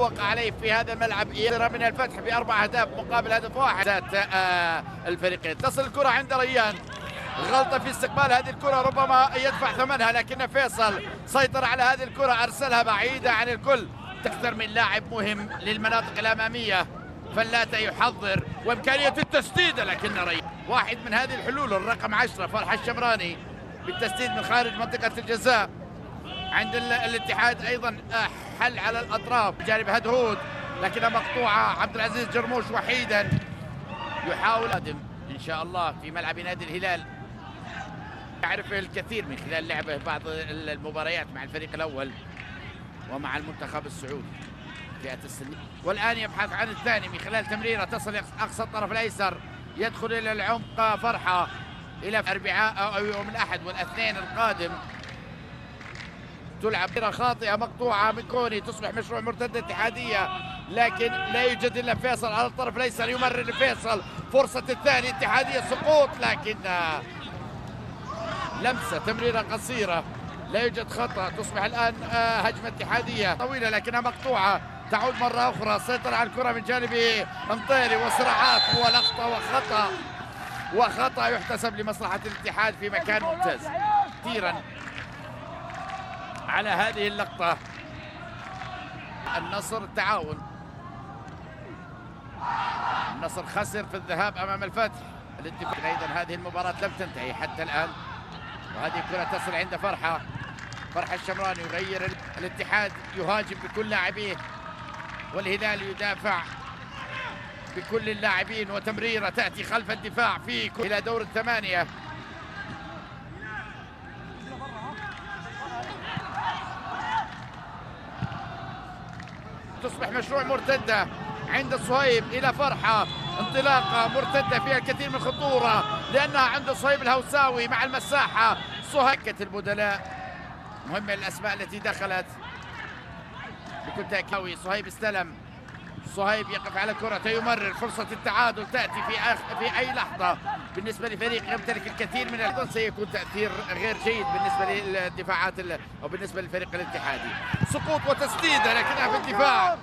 تفوق عليه في هذا الملعب يرى من الفتح ب4 أهداف مقابل هدف واحد. الفريقين تصل الكرة عند ريان، غلطة في استقبال هذه الكرة ربما يدفع ثمنها، لكن فيصل سيطر على هذه الكرة، أرسلها بعيدة عن الكل. أكثر من لاعب مهم للمناطق الأمامية، فلاتة يحضر وإمكانية التسديد، لكن ريان واحد من هذه الحلول. الرقم 10 فرح الشمراني بالتسديد من خارج منطقة الجزاء. عند الاتحاد أيضا حل على الأطراف جانب هدهود، لكنها مقطوعة. عبد العزيز جرموش وحيدا يحاول قادم إن شاء الله في ملعب نادي الهلال. يعرف الكثير من خلال لعبه بعض المباريات مع الفريق الأول ومع المنتخب السعودي فئة السن، والآن يبحث عن الثاني من خلال تمريرة تصل أقصى الطرف الأيسر، يدخل إلى العمق فرحة إلى الأربعاء أو يوم الأحد والاثنين القادم. تلعب خاطئة مقطوعة من كوني، تصبح مشروع مرتدة اتحادية، لكن لا يوجد إلا فيصل على الطرف الأيسر يمرر فيصل. فرصة الثاني اتحادية سقوط، لكن لمسة تمريرة قصيرة لا يوجد خطأ. تصبح الآن هجمة اتحادية طويلة لكنها مقطوعة، تعود مرة أخرى. سيطر على الكرة من جانب مطيري وصراعات ولقطة وخطأ يحتسب لمصلحة الاتحاد في مكان ممتاز كثيرا على هذه اللقطة. النصر التعاون، النصر خسر في الذهاب أمام الفتح. الاتفاق أيضا هذه المباراة لم تنتهي حتى الآن، وهذه الكرة تصل عند فرح الشمراني يغير الاتحاد، يهاجم بكل لاعبيه والهلال يدافع بكل اللاعبين، وتمريرة تأتي خلف الدفاع إلى دور الثمانية. تصبح مشروع مرتدة عند صهيب إلى فرحة، انطلاقة مرتدة فيها الكثير من الخطورة لأنها عند صهيب الهوساوي مع المساحة. صهيب البدلاء مهمة الأسماء التي دخلت بكل تأكيد. صهيب استلم، صهيب يقف على كرة يمرر، فرصة التعادل تأتي في أي لحظة بالنسبة لفريق يمتلك الكثير من أيضا سيكون تأثير غير جيد بالنسبة للدفاعات أو بالنسبة للفريق الاتحادي. سقوط وتسديدة لكنها في الدفاع.